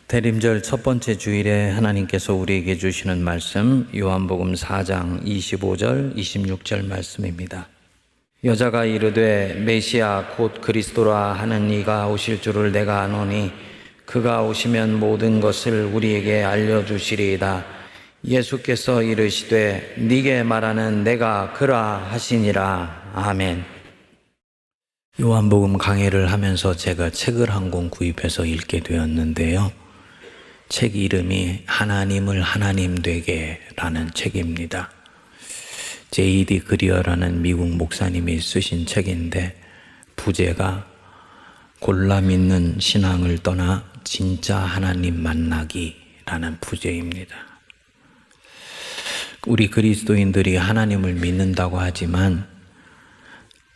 대림절 첫 번째 주일에 하나님께서 우리에게 주시는 말씀 요한복음 4장 25절 26절 말씀입니다. 여자가 이르되 메시아 곧 그리스도라 하는 이가 오실 줄을 내가 아노니 그가 오시면 모든 것을 우리에게 알려주시리이다. 예수께서 이르시되 네게 말하는 내가 그라 하시니라. 아멘. 요한복음 강해를 하면서 제가 책을 한 권 구입해서 읽게 되었는데요. 책 이름이 하나님을 하나님 되게 라는 책입니다. J.D. 그리어라는 미국 목사님이 쓰신 책인데 부제가 골라 믿는 신앙을 떠나 진짜 하나님 만나기 라는 부제입니다. 우리 그리스도인들이 하나님을 믿는다고 하지만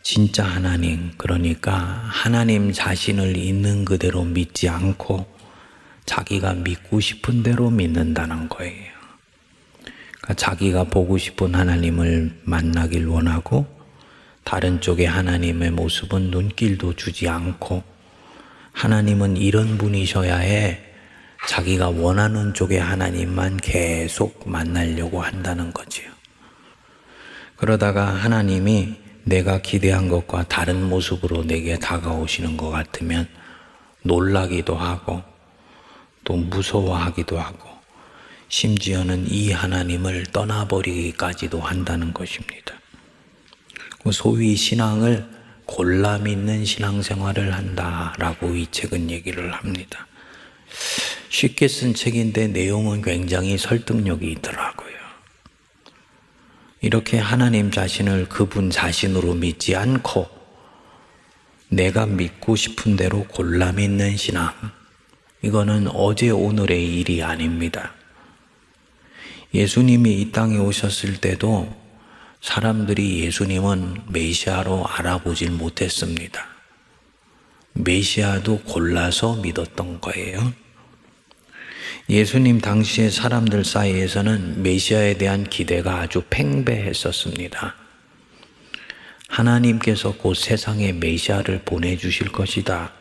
진짜 하나님, 그러니까 하나님 자신을 있는 그대로 믿지 않고 자기가 믿고 싶은 대로 믿는다는 거예요. 그러니까 자기가 보고 싶은 하나님을 만나길 원하고 다른 쪽의 하나님의 모습은 눈길도 주지 않고 하나님은 이런 분이셔야 해 자기가 원하는 쪽의 하나님만 계속 만나려고 한다는 거지요. 그러다가 하나님이 내가 기대한 것과 다른 모습으로 내게 다가오시는 것 같으면 놀라기도 하고 또 무서워하기도 하고 심지어는 이 하나님을 떠나버리기까지도 한다는 것입니다. 소위 신앙을 골라 믿는 신앙생활을 한다라고 이 책은 얘기를 합니다. 쉽게 쓴 책인데 내용은 굉장히 설득력이 있더라고요. 이렇게 하나님 자신을 그분 자신으로 믿지 않고 내가 믿고 싶은 대로 골라 믿는 신앙, 이거는 어제 오늘의 일이 아닙니다. 예수님이 이 땅에 오셨을 때도 사람들이 예수님은 메시아로 알아보질 못했습니다. 메시아도 골라서 믿었던 거예요. 예수님 당시의 사람들 사이에서는 메시아에 대한 기대가 아주 팽배했었습니다. 하나님께서 곧 세상에 메시아를 보내주실 것이다.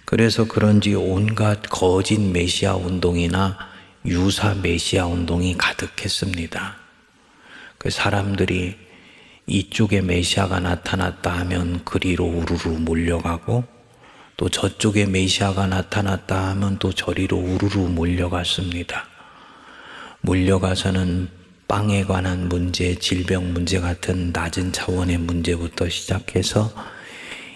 그래서 그런지 온갖 거짓 메시아 운동이나 유사 메시아 운동이 가득했습니다. 그 사람들이 이쪽에 메시아가 나타났다 하면 그리로 우르르 몰려가고 또 저쪽에 메시아가 나타났다 하면 또 저리로 우르르 몰려갔습니다. 몰려가서는 빵에 관한 문제, 질병 문제 같은 낮은 차원의 문제부터 시작해서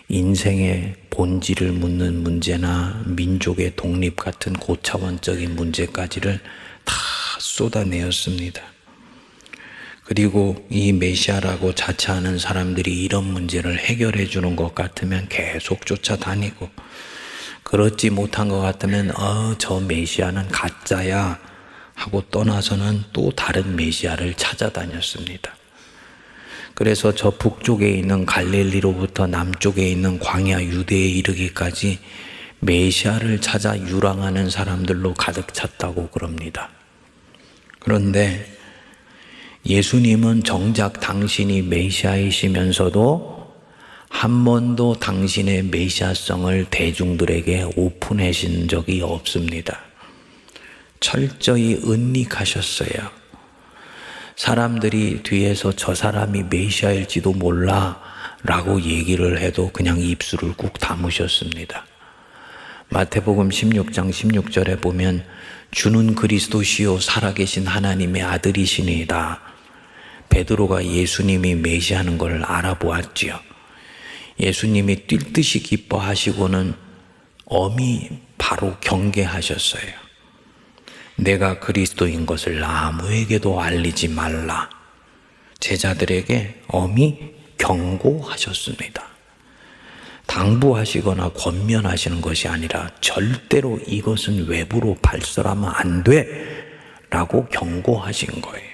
인생의 본질을 묻는 문제나 민족의 독립 같은 고차원적인 문제까지를 다 쏟아내었습니다. 그리고 이 메시아라고 자처하는 사람들이 이런 문제를 해결해 주는 것 같으면 계속 쫓아다니고 그렇지 못한 것 같으면 저 메시아는 가짜야 하고 떠나서는 또 다른 메시아를 찾아다녔습니다. 그래서 저 북쪽에 있는 갈릴리로부터 남쪽에 있는 광야 유대에 이르기까지 메시아를 찾아 유랑하는 사람들로 가득 찼다고 그럽니다. 그런데 예수님은 정작 당신이 메시아이시면서도 한 번도 당신의 메시아성을 대중들에게 오픈하신 적이 없습니다. 철저히 은닉하셨어요. 사람들이 뒤에서 저 사람이 메시아일지도 몰라 라고 얘기를 해도 그냥 입술을 꾹 다무셨습니다. 마태복음 16장 16절에 보면 주는 그리스도시요 살아계신 하나님의 아들이시니이다. 베드로가 예수님이 메시아는 걸 알아보았지요. 예수님이 뛸 듯이 기뻐하시고는 엄히 바로 경계하셨어요. 내가 그리스도인 것을 아무에게도 알리지 말라. 제자들에게 엄히 경고하셨습니다. 당부하시거나 권면하시는 것이 아니라 절대로 이것은 외부로 발설하면 안 돼 라고 경고하신 거예요.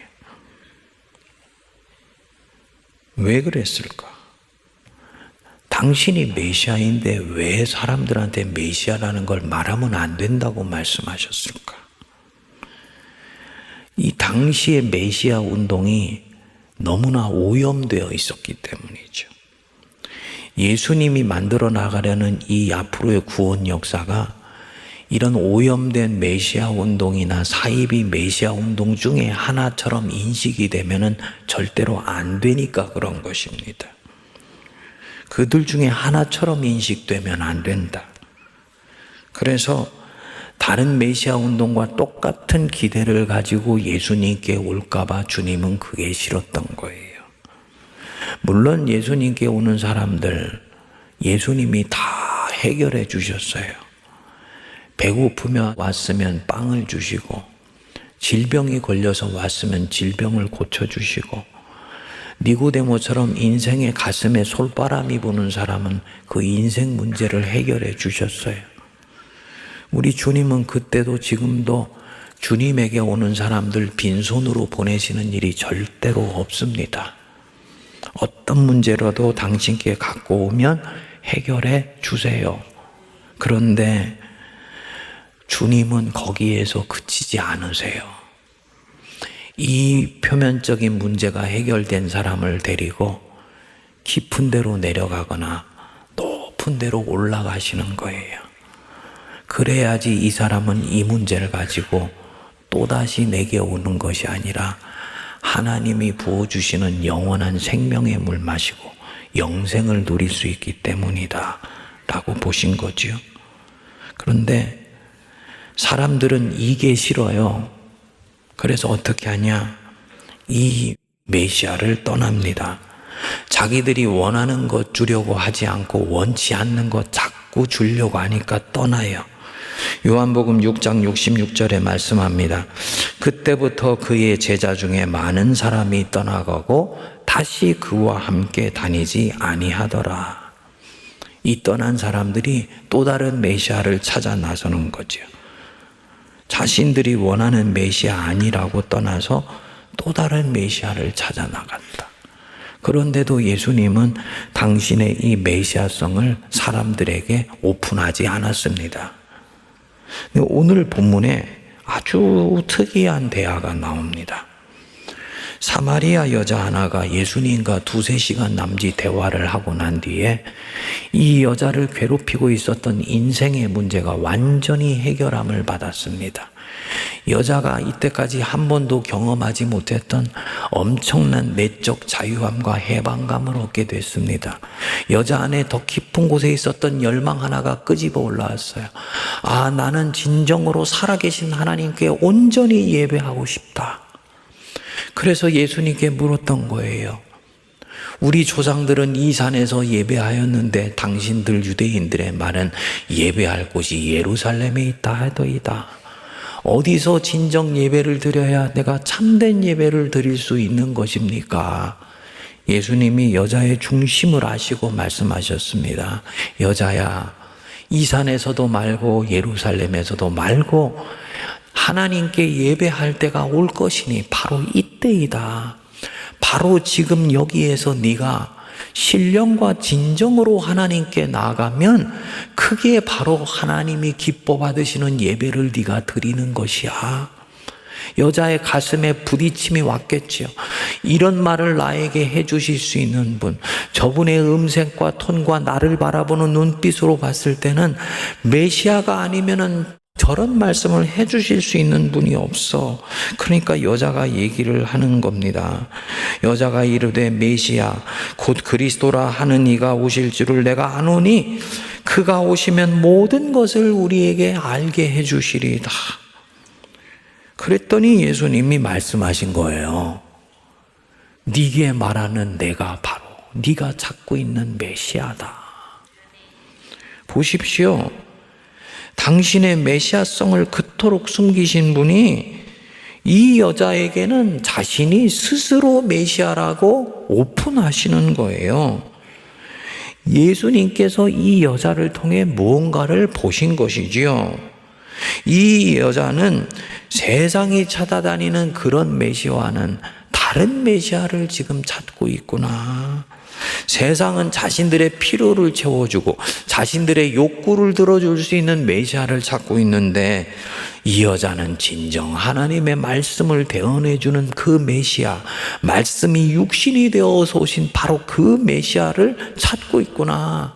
왜 그랬을까? 당신이 메시아인데 왜 사람들한테 메시아라는 걸 말하면 안 된다고 말씀하셨을까? 이 당시의 메시아 운동이 너무나 오염되어 있었기 때문이죠. 예수님이 만들어 나가려는 이 앞으로의 구원 역사가 이런 오염된 메시아 운동이나 사이비 메시아 운동 중에 하나처럼 인식이 되면은 절대로 안 되니까 그런 것입니다. 그들 중에 하나처럼 인식되면 안 된다. 그래서 다른 메시아 운동과 똑같은 기대를 가지고 예수님께 올까봐 주님은 그게 싫었던 거예요. 물론 예수님께 오는 사람들 예수님이 다 해결해 주셨어요. 배고프며 왔으면 빵을 주시고, 질병이 걸려서 왔으면 질병을 고쳐주시고, 니고데모처럼 인생의 가슴에 솔바람이 부는 사람은 그 인생 문제를 해결해 주셨어요. 우리 주님은 그때도 지금도 주님에게 오는 사람들 빈손으로 보내시는 일이 절대로 없습니다. 어떤 문제라도 당신께 갖고 오면 해결해 주세요. 그런데 주님은 거기에서 그치지 않으세요. 이 표면적인 문제가 해결된 사람을 데리고 깊은 데로 내려가거나 높은 데로 올라가시는 거예요. 그래야지 이 사람은 이 문제를 가지고 또다시 내게 오는 것이 아니라 하나님이 부어주시는 영원한 생명의 물 마시고 영생을 누릴 수 있기 때문이다 라고 보신 거지요. 그런데 사람들은 이게 싫어요. 그래서 어떻게 하냐? 이 메시아를 떠납니다. 자기들이 원하는 것 주려고 하지 않고 원치 않는 것 자꾸 주려고 하니까 떠나요. 요한복음 6장 66절에 말씀합니다. 그때부터 그의 제자 중에 많은 사람이 떠나가고 다시 그와 함께 다니지 아니하더라. 이 떠난 사람들이 또 다른 메시아를 찾아 나서는 거죠. 자신들이 원하는 메시아 아니라고 떠나서 또 다른 메시아를 찾아 나갔다. 그런데도 예수님은 당신의 이 메시아성을 사람들에게 오픈하지 않았습니다. 오늘 본문에 아주 특이한 대화가 나옵니다. 사마리아 여자 하나가 예수님과 2-3시간 남짓 대화를 하고 난 뒤에 이 여자를 괴롭히고 있었던 인생의 문제가 완전히 해결함을 받았습니다. 여자가 이때까지 한 번도 경험하지 못했던 엄청난 내적 자유함과 해방감을 얻게 됐습니다. 여자 안에 더 깊은 곳에 있었던 열망 하나가 끄집어 올라왔어요. 아, 나는 진정으로 살아계신 하나님께 온전히 예배하고 싶다. 그래서 예수님께 물었던 거예요. 우리 조상들은 이 산에서 예배하였는데 당신들 유대인들의 말은 예배할 곳이 예루살렘에 있다 하더이다. 어디서 진정 예배를 드려야 내가 참된 예배를 드릴 수 있는 것입니까? 예수님이 여자의 중심을 아시고 말씀하셨습니다. 여자야, 이 산에서도 말고 예루살렘에서도 말고 하나님께 예배할 때가 올 것이니 바로 이때이다. 바로 지금 여기에서 네가 신령과 진정으로 하나님께 나아가면 그게 바로 하나님이 기뻐 받으시는 예배를 네가 드리는 것이야. 여자의 가슴에 부딪힘이 왔겠지요. 이런 말을 나에게 해주실 수 있는 분, 저분의 음색과 톤과 나를 바라보는 눈빛으로 봤을 때는 메시아가 아니면은 저런 말씀을 해주실 수 있는 분이 없어. 그러니까 여자가 얘기를 하는 겁니다. 여자가 이르되 메시아 곧 그리스도라 하는 이가 오실 줄을 내가 아노니 그가 오시면 모든 것을 우리에게 알게 해주시리다. 그랬더니 예수님이 말씀하신 거예요. 네게 말하는 내가 바로 네가 찾고 있는 메시아다. 보십시오. 당신의 메시아성을 그토록 숨기신 분이 이 여자에게는 자신이 스스로 메시아라고 오픈하시는 거예요. 예수님께서 이 여자를 통해 무언가를 보신 것이지요. 이 여자는 세상이 찾아다니는 그런 메시아와는 다른 메시아를 지금 찾고 있구나. 세상은 자신들의 필요를 채워주고 자신들의 욕구를 들어줄 수 있는 메시아를 찾고 있는데 이 여자는 진정 하나님의 말씀을 대언해주는 그 메시아, 말씀이 육신이 되어서 오신 바로 그 메시아를 찾고 있구나.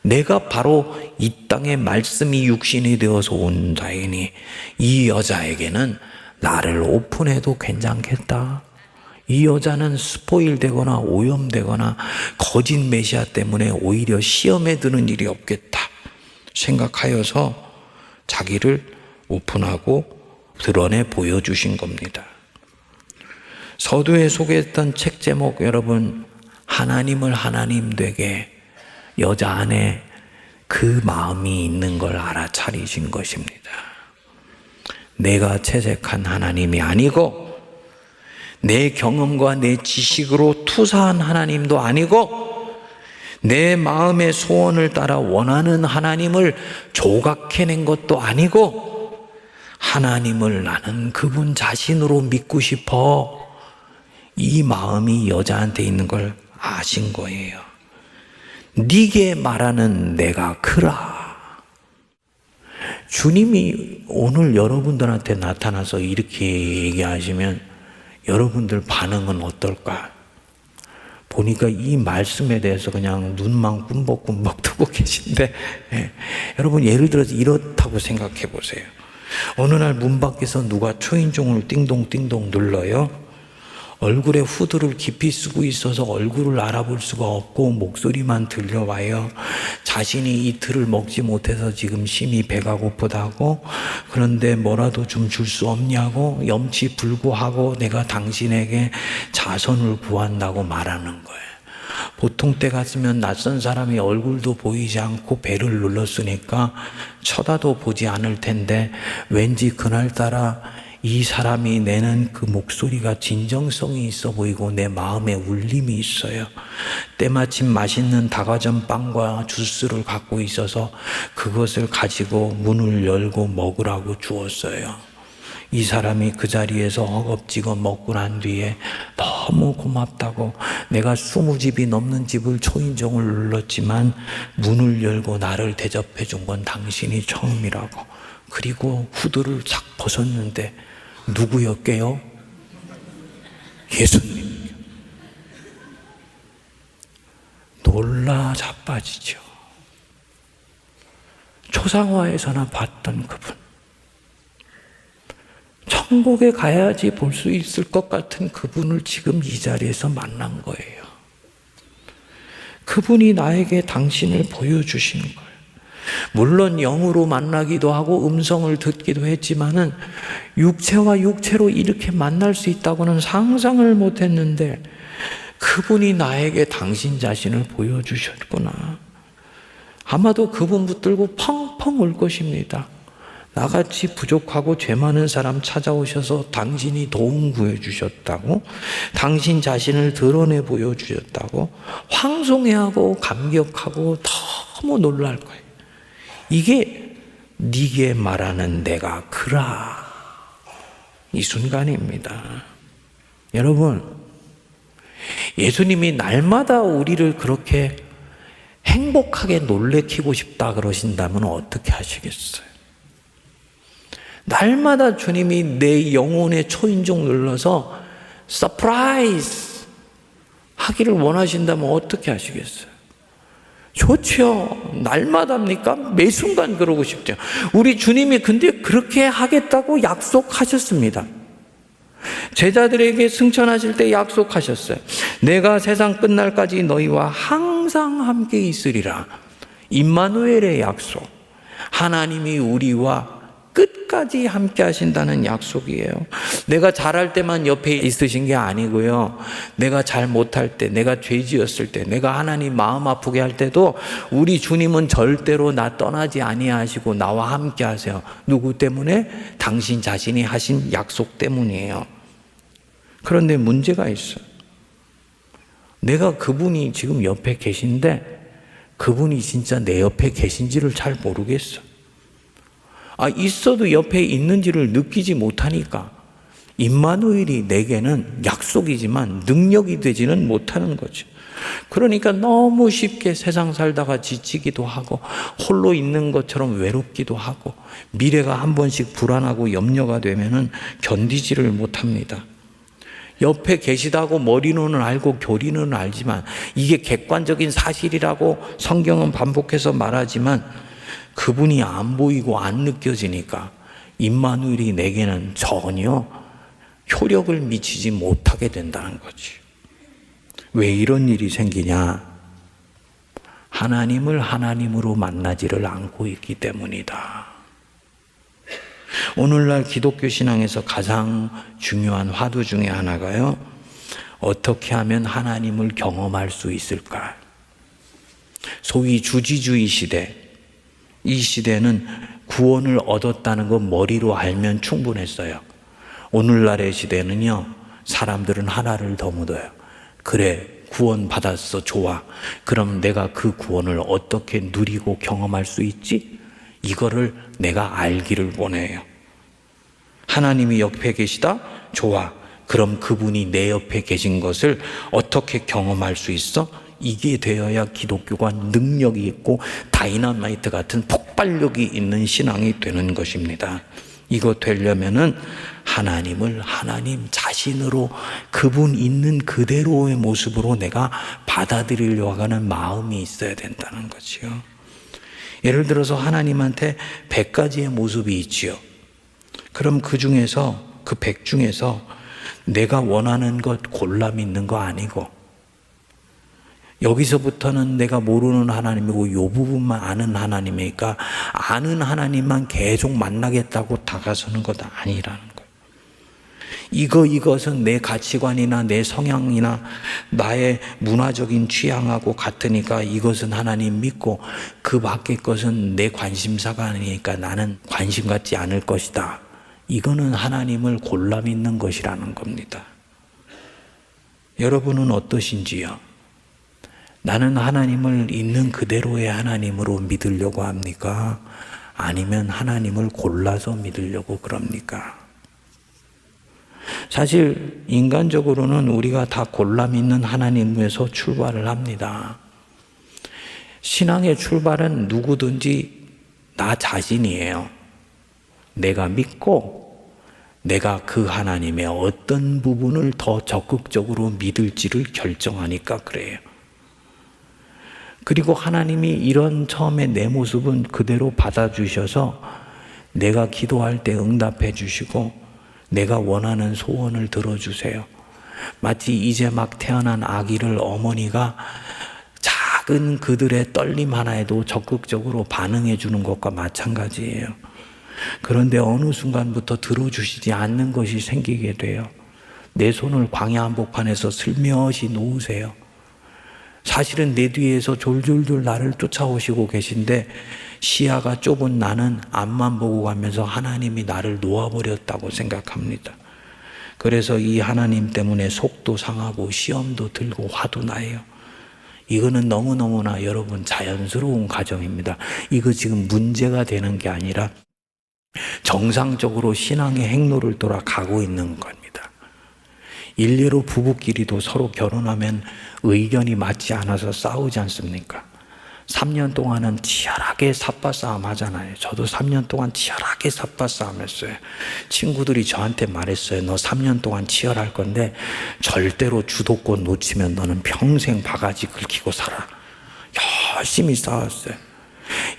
내가 바로 이 땅에 말씀이 육신이 되어서 온 자이니 이 여자에게는 나를 오픈해도 괜찮겠다. 이 여자는 스포일되거나 오염되거나 거짓 메시아 때문에 오히려 시험에 드는 일이 없겠다 생각하여서 자기를 오픈하고 드러내 보여주신 겁니다. 서두에 소개했던 책 제목, 여러분, 하나님을 하나님 되게 여자 안에 그 마음이 있는 걸 알아차리신 것입니다. 내가 채색한 하나님이 아니고 내 경험과 내 지식으로 투사한 하나님도 아니고 내 마음의 소원을 따라 원하는 하나님을 조각해낸 것도 아니고 하나님을 나는 그분 자신으로 믿고 싶어. 이 마음이 여자한테 있는 걸 아신 거예요. 네게 말하는 내가 그라. 주님이 오늘 여러분들한테 나타나서 이렇게 얘기하시면 여러분들 반응은 어떨까? 보니까 이 말씀에 대해서 그냥 눈만 꿈벅꿈벅 뜨고 계신데, 여러분 예를 들어서 이렇다고 생각해 보세요. 어느 날 문 밖에서 누가 초인종을 띵동띵동 눌러요. 얼굴에 후드를 깊이 쓰고 있어서 얼굴을 알아볼 수가 없고 목소리만 들려와요. 자신이 이틀을 먹지 못해서 지금 심히 배가 고프다고, 그런데 뭐라도 좀 줄 수 없냐고 염치불구하고 내가 당신에게 자선을 구한다고 말하는 거예요. 보통 때 같으면 낯선 사람이 얼굴도 보이지 않고 배를 눌렀으니까 쳐다도 보지 않을 텐데 왠지 그날따라 이 사람이 내는 그 목소리가 진정성이 있어 보이고 내 마음에 울림이 있어요. 때마침 맛있는 다과점 빵과 주스를 갖고 있어서 그것을 가지고 문을 열고 먹으라고 주었어요. 이 사람이 그 자리에서 허겁지겁 먹고 난 뒤에 너무 고맙다고, 내가 20집이 넘는 집을 초인종을 눌렀지만 문을 열고 나를 대접해 준 건 당신이 처음이라고. 그리고 후드를 착 벗었는데 누구였게요? 예수님. 놀라 자빠지죠. 초상화에서나 봤던 그분, 천국에 가야지 볼 수 있을 것 같은 그분을 지금 이 자리에서 만난 거예요. 그분이 나에게 당신을 보여주신 거예요. 물론 영으로 만나기도 하고 음성을 듣기도 했지만은 육체와 육체로 이렇게 만날 수 있다고는 상상을 못했는데 그분이 나에게 당신 자신을 보여주셨구나. 아마도 그분 붙들고 펑펑 울 것입니다. 나같이 부족하고 죄 많은 사람 찾아오셔서 당신이 도움 구해주셨다고, 당신 자신을 드러내 보여주셨다고 황송해하고 감격하고 너무 놀랄 거예요. 이게 네게 말하는 내가 그라. 이 순간입니다. 여러분, 예수님이 날마다 우리를 그렇게 행복하게 놀래키고 싶다 그러신다면 어떻게 하시겠어요? 날마다 주님이 내 영혼의 초인종 눌러서 서프라이즈 하기를 원하신다면 어떻게 하시겠어요? 좋죠. 날마다입니까? 매 순간 그러고 싶죠. 우리 주님이 근데 그렇게 하겠다고 약속하셨습니다. 제자들에게 승천하실 때 약속하셨어요. 내가 세상 끝날까지 너희와 항상 함께 있으리라. 임마누엘의 약속. 하나님이 우리와 끝까지 함께 하신다는 약속이에요. 내가 잘할 때만 옆에 있으신 게 아니고요. 내가 잘 못할 때, 내가 죄 지었을 때, 내가 하나님 마음 아프게 할 때도 우리 주님은 절대로 나 떠나지 아니하시고 나와 함께 하세요. 누구 때문에? 당신 자신이 하신 약속 때문이에요. 그런데 문제가 있어요. 내가 그분이 지금 옆에 계신데 그분이 진짜 내 옆에 계신지를 잘 모르겠어. 있어도 옆에 있는지를 느끼지 못하니까 임마누엘이 내게는 약속이지만 능력이 되지는 못하는 거죠. 그러니까 너무 쉽게 세상 살다가 지치기도 하고 홀로 있는 것처럼 외롭기도 하고 미래가 한 번씩 불안하고 염려가 되면은 견디지를 못합니다. 옆에 계시다고 머리로는 알고 교리는 알지만 이게 객관적인 사실이라고 성경은 반복해서 말하지만 그분이 안 보이고 안 느껴지니까 임마누엘이 내게는 전혀 효력을 미치지 못하게 된다는 거지. 왜 이런 일이 생기냐? 하나님을 하나님으로 만나지를 않고 있기 때문이다. 오늘날 기독교 신앙에서 가장 중요한 화두 중에 하나가요, 어떻게 하면 하나님을 경험할 수 있을까? 소위 주지주의 시대, 이 시대는 구원을 얻었다는 건 머리로 알면 충분했어요. 오늘날의 시대는요, 사람들은 하나를 더 묻어요. 그래, 구원 받았어, 좋아. 그럼 내가 그 구원을 어떻게 누리고 경험할 수 있지? 이거를 내가 알기를 원해요. 하나님이 옆에 계시다? 좋아. 그럼 그분이 내 옆에 계신 것을 어떻게 경험할 수 있어? 이게 되어야 기독교가 능력이 있고 다이너마이트 같은 폭발력이 있는 신앙이 되는 것입니다. 이거 되려면은 하나님을 하나님 자신으로 그분 있는 그대로의 모습으로 내가 받아들이려고 하는 마음이 있어야 된다는 거지요. 예를 들어서 하나님한테 100가지의 모습이 있지요. 그럼 그 중에서 그 100 중에서 내가 원하는 것 골라 믿는 거 아니고 여기서부터는 내가 모르는 하나님이고 이 부분만 아는 하나님이니까 아는 하나님만 계속 만나겠다고 다가서는 것 아니라는 거예요. 이것은 내 가치관이나 내 성향이나 나의 문화적인 취향하고 같으니까 이것은 하나님 믿고 그 밖의 것은 내 관심사가 아니니까 나는 관심 갖지 않을 것이다. 이거는 하나님을 골라 믿는 것이라는 겁니다. 여러분은 어떠신지요? 나는 하나님을 있는 그대로의 하나님으로 믿으려고 합니까? 아니면 하나님을 골라서 믿으려고 그럽니까? 사실 인간적으로는 우리가 다 골라 믿는 하나님에서 출발을 합니다. 신앙의 출발은 누구든지 나 자신이에요. 내가 믿고 내가 그 하나님의 어떤 부분을 더 적극적으로 믿을지를 결정하니까 그래요. 그리고 하나님이 이런 처음에 내 모습은 그대로 받아주셔서 내가 기도할 때 응답해 주시고 내가 원하는 소원을 들어주세요. 마치 이제 막 태어난 아기를 어머니가 작은 그들의 떨림 하나에도 적극적으로 반응해 주는 것과 마찬가지예요. 그런데 어느 순간부터 들어주시지 않는 것이 생기게 돼요. 내 손을 광야 한복판에서 슬며시 놓으세요. 사실은 내 뒤에서 졸졸졸 나를 쫓아오시고 계신데 시야가 좁은 나는 앞만 보고 가면서 하나님이 나를 놓아버렸다고 생각합니다. 그래서 이 하나님 때문에 속도 상하고 시험도 들고 화도 나요. 이거는 너무너무나 여러분 자연스러운 과정입니다. 이거 지금 문제가 되는 게 아니라 정상적으로 신앙의 행로를 돌아가고 있는 겁니다. 일례로 부부끼리도 서로 결혼하면 의견이 맞지 않아서 싸우지 않습니까? 3년 동안은 치열하게 삿바싸움 하잖아요. 저도 3년 동안 치열하게 삿바싸움 했어요. 친구들이 저한테 말했어요. 너 3년 동안 치열할 건데 절대로 주도권 놓치면 너는 평생 바가지 긁히고 살아. 열심히 싸웠어요.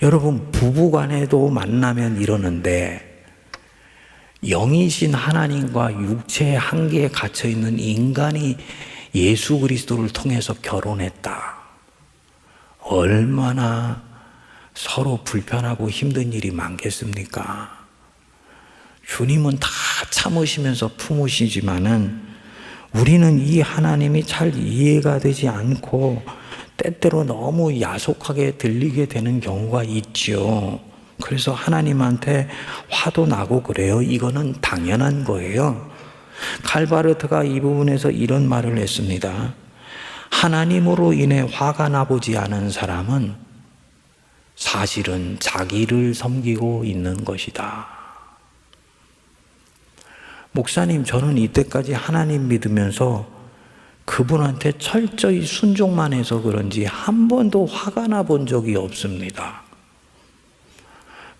여러분 부부간에도 만나면 이러는데 영이신 하나님과 육체의 한계에 갇혀있는 인간이 예수 그리스도를 통해서 결혼했다. 얼마나 서로 불편하고 힘든 일이 많겠습니까? 주님은 다 참으시면서 품으시지만은 우리는 이 하나님이 잘 이해가 되지 않고 때때로 너무 야속하게 들리게 되는 경우가 있죠. 그래서 하나님한테 화도 나고 그래요. 이거는 당연한 거예요. 칼바르트가 이 부분에서 이런 말을 했습니다. 하나님으로 인해 화가 나보지 않은 사람은 사실은 자기를 섬기고 있는 것이다. 목사님, 저는 이때까지 하나님 믿으면서 그분한테 철저히 순종만 해서 그런지 한 번도 화가 나 본 적이 없습니다.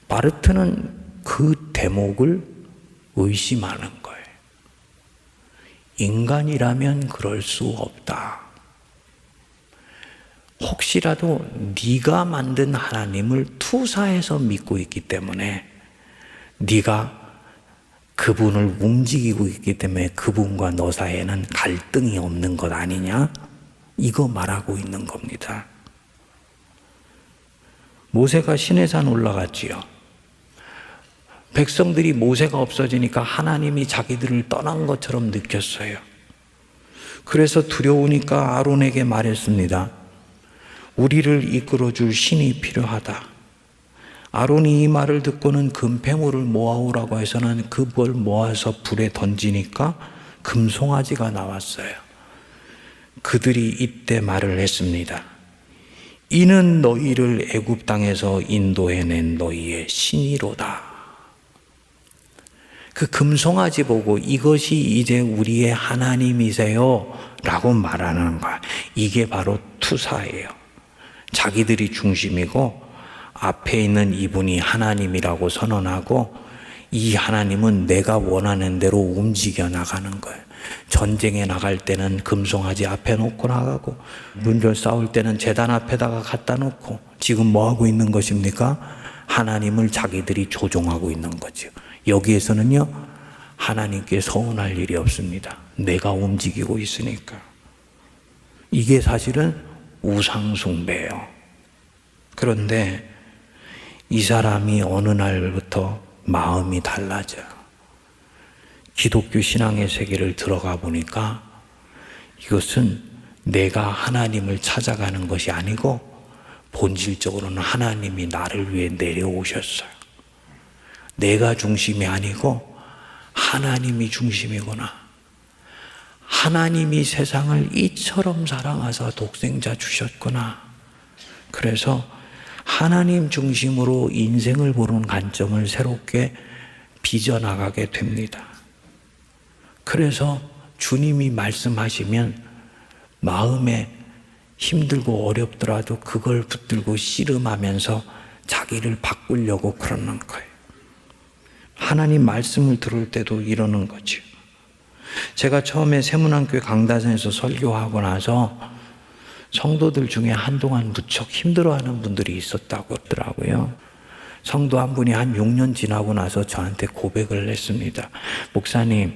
바르트는 그 대목을 의심하는 거예요. 인간이라면 그럴 수 없다. 혹시라도 네가 만든 하나님을 투사해서 믿고 있기 때문에 네가 그분을 움직이고 있기 때문에 그분과 너 사이에는 갈등이 없는 것 아니냐? 이거 말하고 있는 겁니다. 모세가 시내산 올라갔지요. 백성들이 모세가 없어지니까 하나님이 자기들을 떠난 것처럼 느꼈어요. 그래서 두려우니까 아론에게 말했습니다. 우리를 이끌어줄 신이 필요하다. 아론이 이 말을 듣고는 금폐물을 모아오라고 해서는 그걸 모아서 불에 던지니까 금송아지가 나왔어요. 그들이 이때 말을 했습니다. 이는 너희를 애굽 땅에서 인도해낸 너희의 신이로다. 그 금송아지 보고 이것이 이제 우리의 하나님이세요 라고 말하는 거야. 이게 바로 투사예요. 자기들이 중심이고 앞에 있는 이분이 하나님이라고 선언하고 이 하나님은 내가 원하는 대로 움직여 나가는 거예요. 전쟁에 나갈 때는 금송아지 앞에 놓고 나가고 문절 싸울 때는 제단 앞에다가 갖다 놓고 지금 뭐 하고 있는 것입니까? 하나님을 자기들이 조종하고 있는 거죠. 여기에서는요, 하나님께 서운할 일이 없습니다. 내가 움직이고 있으니까. 이게 사실은 우상숭배예요. 그런데 이 사람이 어느 날부터 마음이 달라져요. 기독교 신앙의 세계를 들어가 보니까 이것은 내가 하나님을 찾아가는 것이 아니고 본질적으로는 하나님이 나를 위해 내려오셨어요. 내가 중심이 아니고 하나님이 중심이구나. 하나님이 세상을 이처럼 사랑하사 독생자 주셨구나. 그래서 하나님 중심으로 인생을 보는 관점을 새롭게 빚어나가게 됩니다. 그래서 주님이 말씀하시면 마음에 힘들고 어렵더라도 그걸 붙들고 씨름하면서 자기를 바꾸려고 그러는 거예요. 하나님 말씀을 들을 때도 이러는 거죠. 제가 처음에 세문안교회 강단에서 설교하고 나서 성도들 중에 한동안 무척 힘들어하는 분들이 있었다고 하더라고요. 성도 한 분이 한 6년 지나고 나서 저한테 고백을 했습니다. 목사님,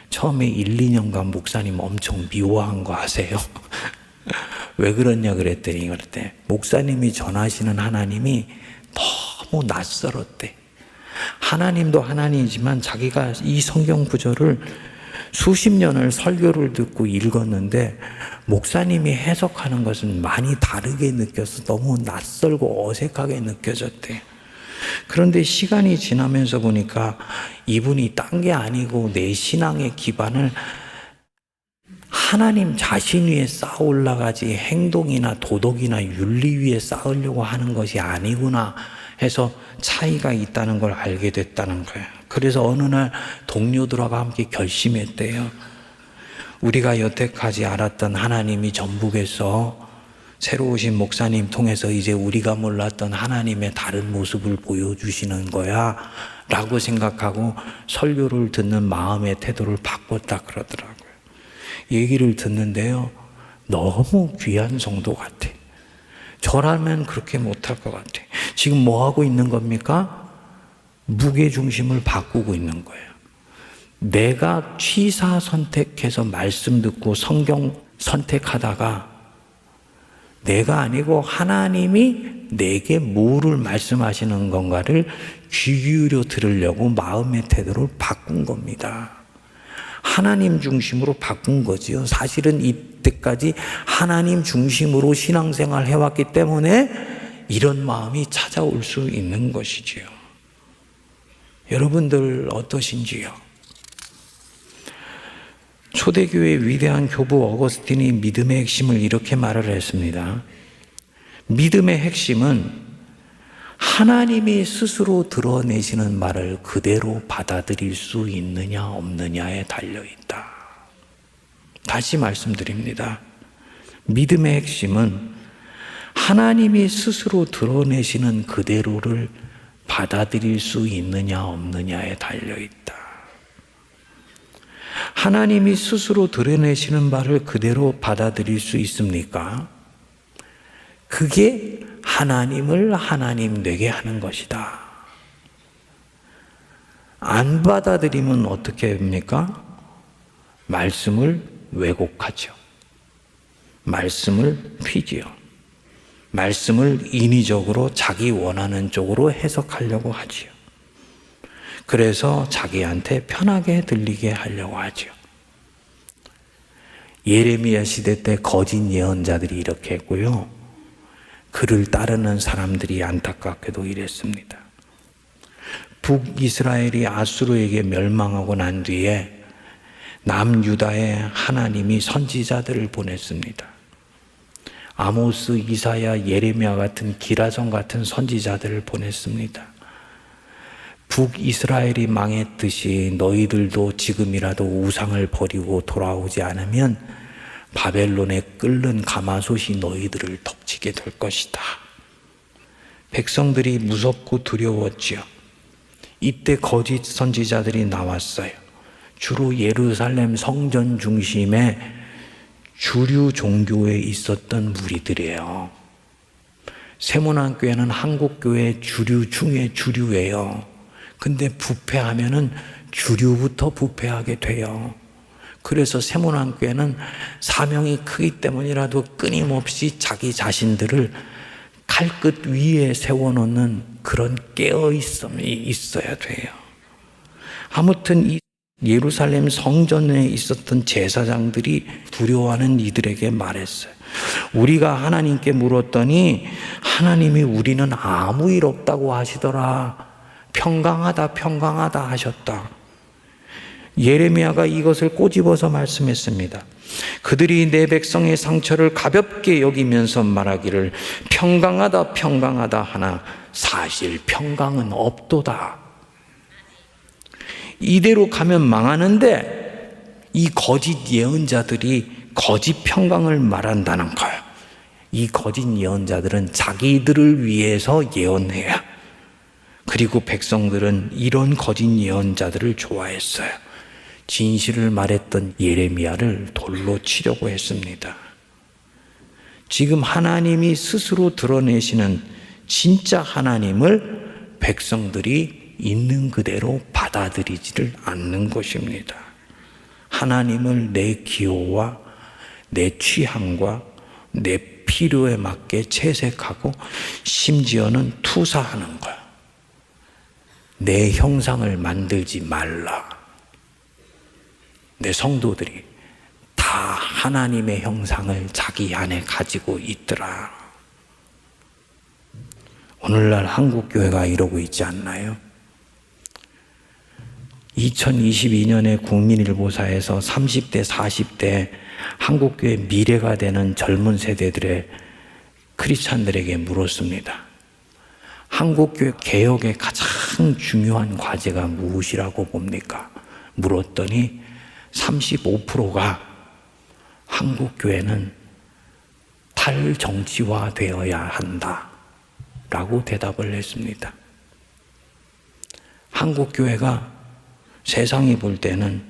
처음에 1, 2년간 목사님 엄청 미워한 거 아세요? 왜 그러냐 그랬더니 그랬대. 목사님이 전하시는 하나님이 너무 낯설었대. 하나님도 하나님이지만 자기가 이 성경 구절을 수십 년을 설교를 듣고 읽었는데 목사님이 해석하는 것은 많이 다르게 느껴서 너무 낯설고 어색하게 느껴졌대. 그런데 시간이 지나면서 보니까 이분이 딴 게 아니고 내 신앙의 기반을 하나님 자신 위에 쌓아 올라가지 행동이나 도덕이나 윤리 위에 쌓으려고 하는 것이 아니구나 해서 차이가 있다는 걸 알게 됐다는 거예요. 그래서 어느 날 동료들과 함께 결심했대요. 우리가 여태까지 알았던 하나님이 전북에서 새로 오신 목사님 통해서 이제 우리가 몰랐던 하나님의 다른 모습을 보여주시는 거야 라고 생각하고 설교를 듣는 마음의 태도를 바꿨다 그러더라고요. 얘기를 듣는데요, 너무 귀한 성도 같아. 저라면 그렇게 못할 것 같아. 지금 뭐 하고 있는 겁니까? 무게중심을 바꾸고 있는 거예요. 내가 취사 선택해서 말씀 듣고 성경 선택하다가 내가 아니고 하나님이 내게 뭐를 말씀하시는 건가를 귀 기울여 들으려고 마음의 태도를 바꾼 겁니다. 하나님 중심으로 바꾼 거지요. 사실은 이때까지 하나님 중심으로 신앙생활 해왔기 때문에 이런 마음이 찾아올 수 있는 것이지요. 여러분들 어떠신지요? 초대교회의 위대한 교부 어거스틴이 믿음의 핵심을 이렇게 말을 했습니다. 믿음의 핵심은 하나님이 스스로 드러내시는 말을 그대로 받아들일 수 있느냐 없느냐에 달려있다. 다시 말씀드립니다. 믿음의 핵심은 하나님이 스스로 드러내시는 그대로를 받아들일 수 있느냐 없느냐에 달려있다. 하나님이 스스로 드러내시는 바를 그대로 받아들일 수 있습니까? 그게 하나님을 하나님 되게 하는 것이다. 안 받아들이면 어떻게 합니까? 말씀을 왜곡하죠. 말씀을 피지요. 말씀을 인위적으로 자기 원하는 쪽으로 해석하려고 하지요. 그래서 자기한테 편하게 들리게 하려고 하죠. 예레미야 시대 때 거짓 예언자들이 이렇게 했고요. 그를 따르는 사람들이 안타깝게도 이랬습니다. 북이스라엘이 아수르에게 멸망하고 난 뒤에 남유다에 하나님이 선지자들을 보냈습니다. 아모스, 이사야, 예레미야 같은 기라성 같은 선지자들을 보냈습니다. 북이스라엘이 망했듯이 너희들도 지금이라도 우상을 버리고 돌아오지 않으면 바벨론에 끓는 가마솥이 너희들을 덮치게 될 것이다. 백성들이 무섭고 두려웠지요. 이때 거짓 선지자들이 나왔어요. 주로 예루살렘 성전 중심에 주류 종교에 있었던 무리들이에요. 세문안교회는 한국교회 주류 중에 주류예요. 근데 부패하면은 주류부터 부패하게 돼요. 그래서 세문안교회는 사명이 크기 때문이라도 끊임없이 자기 자신들을 칼끝 위에 세워놓는 그런 깨어있음이 있어야 돼요. 아무튼 이 예루살렘 성전에 있었던 제사장들이 두려워하는 이들에게 말했어요. 우리가 하나님께 물었더니 하나님이 우리는 아무 일 없다고 하시더라. 평강하다 하셨다. 예레미야가 이것을 꼬집어서 말씀했습니다. 그들이 내 백성의 상처를 가볍게 여기면서 말하기를 평강하다 하나 사실 평강은 없도다. 이대로 가면 망하는데 이 거짓 예언자들이 거짓 평강을 말한다는 거예요. 이 거짓 예언자들은 자기들을 위해서 예언해요. 그리고 백성들은 이런 거짓 예언자들을 좋아했어요. 진실을 말했던 예레미야를 돌로 치려고 했습니다. 지금 하나님이 스스로 드러내시는 진짜 하나님을 백성들이 있는 그대로 받아들이지를 않는 것입니다. 하나님을 내 기호와 내 취향과 내 필요에 맞게 채색하고 심지어는 투사하는 거야. 내 형상을 만들지 말라. 내 성도들이 다 하나님의 형상을 자기 안에 가지고 있더라. 오늘날 한국교회가 이러고 있지 않나요? 2022년에 국민일보사에서 30대, 40대 한국교회 미래가 되는 젊은 세대들의 크리스찬들에게 물었습니다. 한국교회 개혁의 가장 중요한 과제가 무엇이라고 봅니까? 물었더니 35%가 한국교회는 탈정치화 되어야 한다 라고 대답을 했습니다. 한국교회가 세상이 볼 때는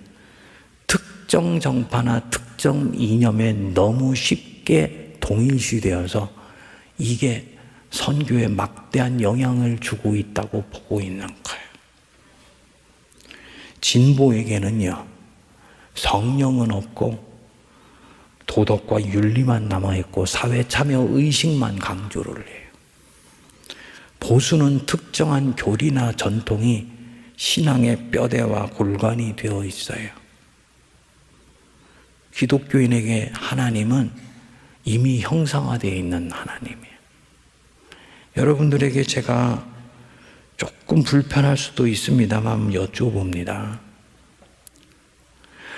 특정 정파나 특정 이념에 너무 쉽게 동일시되어서 이게 선교에 막대한 영향을 주고 있다고 보고 있는 거예요. 진보에게는요, 성령은 없고 도덕과 윤리만 남아있고 사회 참여 의식만 강조를 해요. 보수는 특정한 교리나 전통이 신앙의 뼈대와 골간이 되어 있어요. 기독교인에게 하나님은 이미 형상화되어 있는 하나님이에요. 여러분들에게 제가 조금 불편할 수도 있습니다만 여쭤봅니다.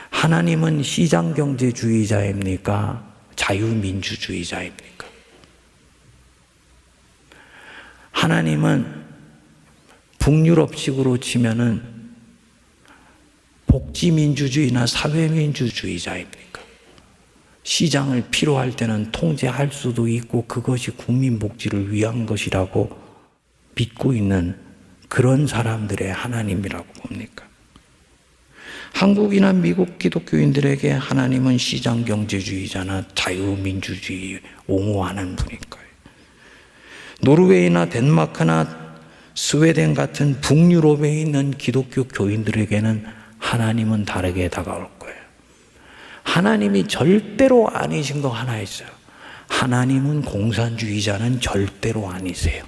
하나님은 시장경제주의자입니까? 자유민주주의자입니까? 하나님은 북유럽식으로 치면은 복지민주주의나 사회민주주의자입니까? 시장을 필요할 때는 통제할 수도 있고 그것이 국민 복지를 위한 것이라고 믿고 있는 그런 사람들의 하나님이라고 봅니까? 한국이나 미국 기독교인들에게 하나님은 시장경제주의자나 자유민주주의 옹호하는 분일 거예요. 노르웨이나 덴마크나 스웨덴 같은 북유럽에 있는 기독교 교인들에게는 하나님은 다르게 다가올 거예요. 하나님이 절대로 아니신 거 하나 있어요. 하나님은 공산주의자는 절대로 아니세요.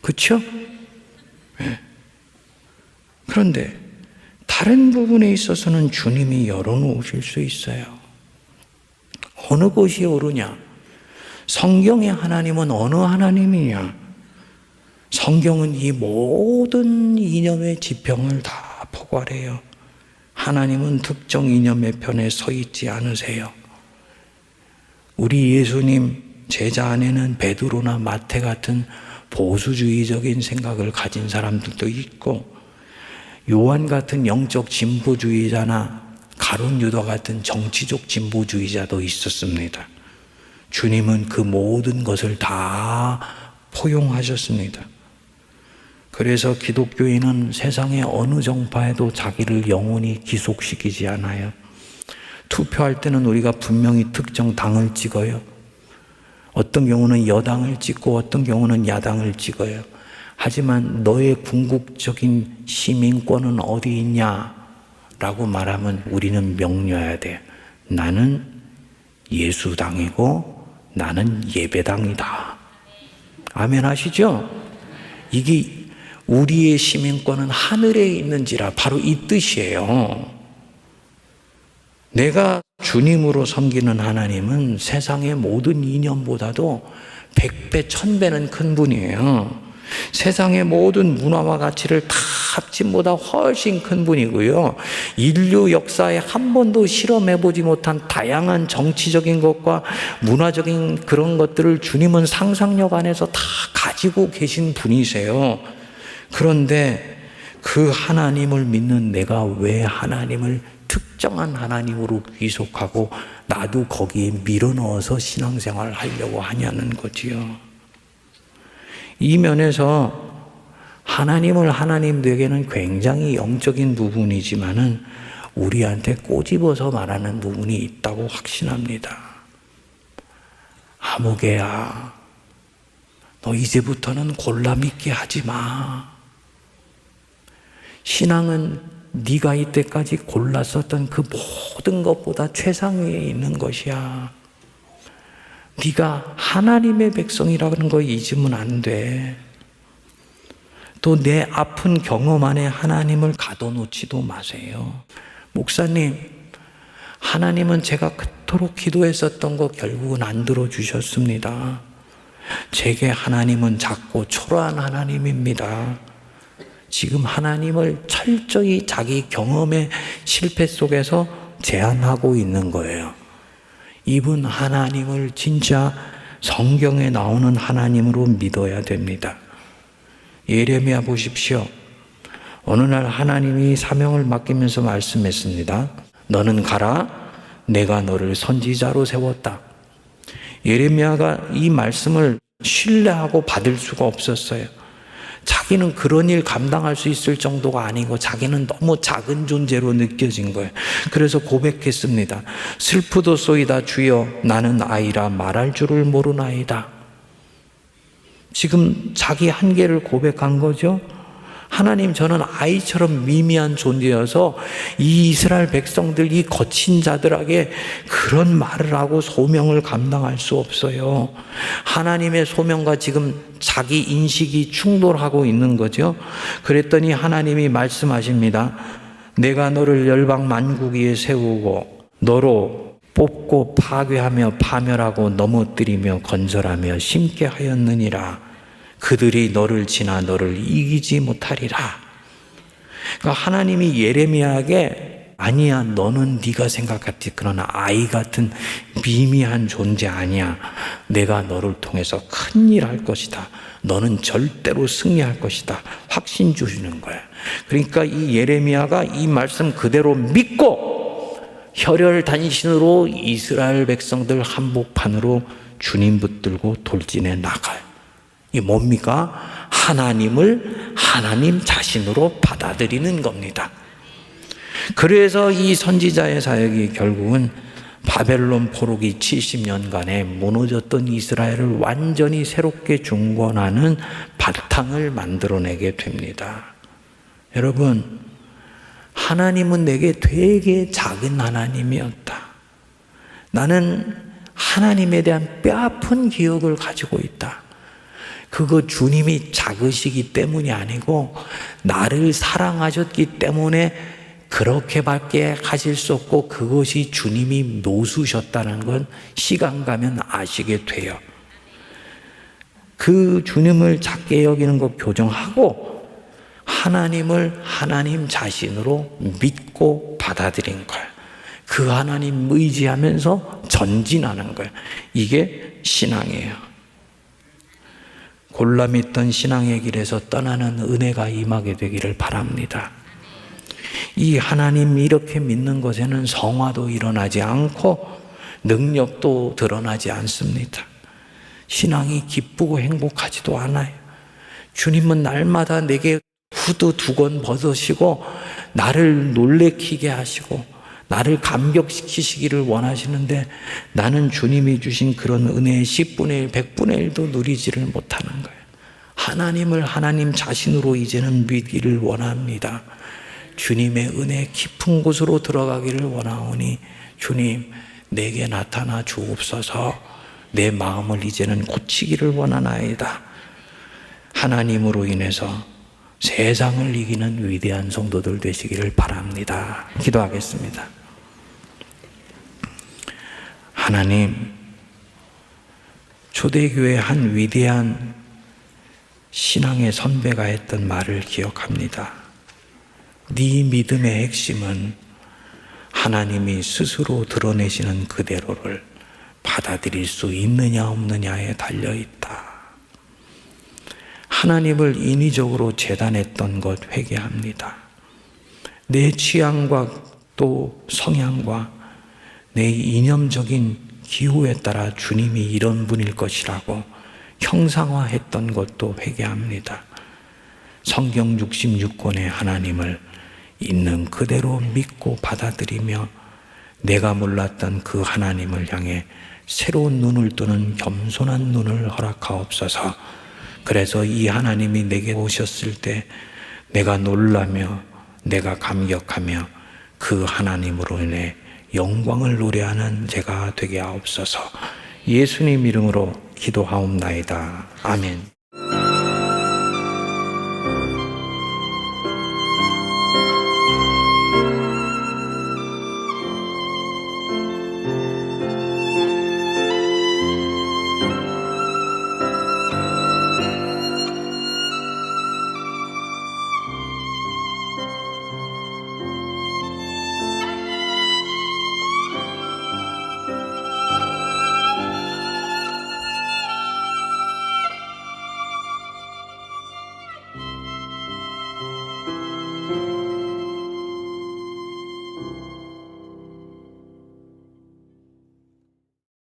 그렇죠? 네. 그런데 다른 부분에 있어서는 주님이 열어놓으실 수 있어요. 어느 것이 옳으냐? 성경의 하나님은 어느 하나님이냐? 성경은 이 모든 이념의 지평을 다 포괄해요. 하나님은 특정 이념의 편에 서 있지 않으세요. 우리 예수님 제자 안에는 베드로나 마태 같은 보수주의적인 생각을 가진 사람들도 있고, 요한 같은 영적 진보주의자나 가룟 유다 같은 정치적 진보주의자도 있었습니다. 주님은 그 모든 것을 다 포용하셨습니다. 그래서 기독교인은 세상의 어느 정파에도 자기를 영원히 기속시키지 않아요. 투표할 때는 우리가 분명히 특정 당을 찍어요. 어떤 경우는 여당을 찍고 어떤 경우는 야당을 찍어요. 하지만 너의 궁극적인 시민권은 어디 있냐라고 말하면 우리는 명료해야 돼. 나는 예수당이고 나는 예배당이다. 아멘 하시죠? 이게 우리의 시민권은 하늘에 있는지라 바로 이 뜻이에요. 내가 주님으로 섬기는 하나님은 세상의 모든 이념보다도 100배, 1000배는 큰 분이에요. 세상의 모든 문화와 가치를 다 합친보다 훨씬 큰 분이고요. 인류 역사에 한 번도 실험해보지 못한 다양한 정치적인 것과 문화적인 그런 것들을 주님은 상상력 안에서 다 가지고 계신 분이세요. 그런데 그 하나님을 믿는 내가 왜 하나님을 특정한 하나님으로 귀속하고 나도 거기에 밀어넣어서 신앙생활을 하려고 하냐는 거지요. 이 면에서 하나님을 하나님 되기에는 굉장히 영적인 부분이지만은 우리한테 꼬집어서 말하는 부분이 있다고 확신합니다. 아무개야, 너 이제부터는 골라 믿게 하지 마. 신앙은 네가 이때까지 골랐었던 그 모든 것보다 최상위에 있는 것이야. 네가 하나님의 백성이라는 거 잊으면 안 돼. 또 내 아픈 경험 안에 하나님을 가둬놓지도 마세요. 목사님, 하나님은 제가 그토록 기도했었던 거 결국은 안 들어주셨습니다. 제게 하나님은 작고 초라한 하나님입니다. 지금 하나님을 철저히 자기 경험의 실패 속에서 제한하고 있는 거예요. 이분 하나님을 진짜 성경에 나오는 하나님으로 믿어야 됩니다. 예레미야 보십시오. 어느 날 하나님이 사명을 맡기면서 말씀했습니다. 너는 가라. 내가 너를 선지자로 세웠다. 예레미야가 이 말씀을 신뢰하고 받을 수가 없었어요. 자기는 그런 일 감당할 수 있을 정도가 아니고 자기는 너무 작은 존재로 느껴진 거예요. 그래서 고백했습니다. 슬프도소이다 주여 나는 아이라 말할 줄을 모르나이다. 지금 자기 한계를 고백한 거죠. 하나님, 저는 아이처럼 미미한 존재여서 이 이스라엘 백성들, 이 거친 자들에게 그런 말을 하고 소명을 감당할 수 없어요. 하나님의 소명과 지금 자기 인식이 충돌하고 있는 거죠. 그랬더니 하나님이 말씀하십니다. 내가 너를 열방 만국 위에 세우고 너로 뽑고 파괴하며 파멸하고 넘어뜨리며 건설하며 심게 하였느니라. 그들이 너를 지나 너를 이기지 못하리라. 그러니까 하나님이 예레미야에게 아니야, 너는 네가 생각했지 그러나 아이 같은 미미한 존재 아니야. 내가 너를 통해서 큰일 할 것이다. 너는 절대로 승리할 것이다. 확신 주시는 거야. 그러니까 이 예레미야가 이 말씀 그대로 믿고 혈혈단신으로 이스라엘 백성들 한복판으로 주님 붙들고 돌진해 나가요. 이게 뭡니까? 하나님을 하나님 자신으로 받아들이는 겁니다. 그래서 이 선지자의 사역이 결국은 바벨론 포로기 70년간에 무너졌던 이스라엘을 완전히 새롭게 중건하는 바탕을 만들어내게 됩니다. 여러분, 하나님은 내게 되게 작은 하나님이었다. 나는 하나님에 대한 뼈아픈 기억을 가지고 있다. 그거 주님이 작으시기 때문이 아니고 나를 사랑하셨기 때문에 그렇게밖에 하실 수 없고 그것이 주님이 노수셨다는 건 시간 가면 아시게 돼요. 그 주님을 작게 여기는 것 교정하고 하나님을 하나님 자신으로 믿고 받아들인 거예요. 그 하나님 의지하면서 전진하는 거예요. 이게 신앙이에요. 골라밌던 신앙의 길에서 떠나는 은혜가 임하게 되기를 바랍니다. 이 하나님 이렇게 믿는 것에는 성화도 일어나지 않고 능력도 드러나지 않습니다. 신앙이 기쁘고 행복하지도 않아요. 주님은 날마다 내게 후드 2권 벗으시고 나를 놀래키게 하시고 나를 감격시키시기를 원하시는데 나는 주님이 주신 그런 은혜의 10분의 1, 100분의 1도 누리지를 못하는 거예요. 하나님을 하나님 자신으로 이제는 믿기를 원합니다. 주님의 은혜 깊은 곳으로 들어가기를 원하오니 주님 내게 나타나 주옵소서. 내 마음을 이제는 고치기를 원하나이다. 하나님으로 인해서 세상을 이기는 위대한 성도들 되시기를 바랍니다. 기도하겠습니다. 하나님, 초대교회 한 위대한 신앙의 선배가 했던 말을 기억합니다. 네 믿음의 핵심은 하나님이 스스로 드러내시는 그대로를 받아들일 수 있느냐 없느냐에 달려있다. 하나님을 인위적으로 재단했던 것 회개합니다. 내 취향과 또 성향과 내 이념적인 기호에 따라 주님이 이런 분일 것이라고 형상화했던 것도 회개합니다. 성경 66권의 하나님을 있는 그대로 믿고 받아들이며 내가 몰랐던 그 하나님을 향해 새로운 눈을 뜨는 겸손한 눈을 허락하옵소서. 그래서 이 하나님이 내게 오셨을 때 내가 놀라며 내가 감격하며 그 하나님으로 인해 영광을 노래하는 제가 되게 하옵소서. 예수님 이름으로 기도하옵나이다. 아멘.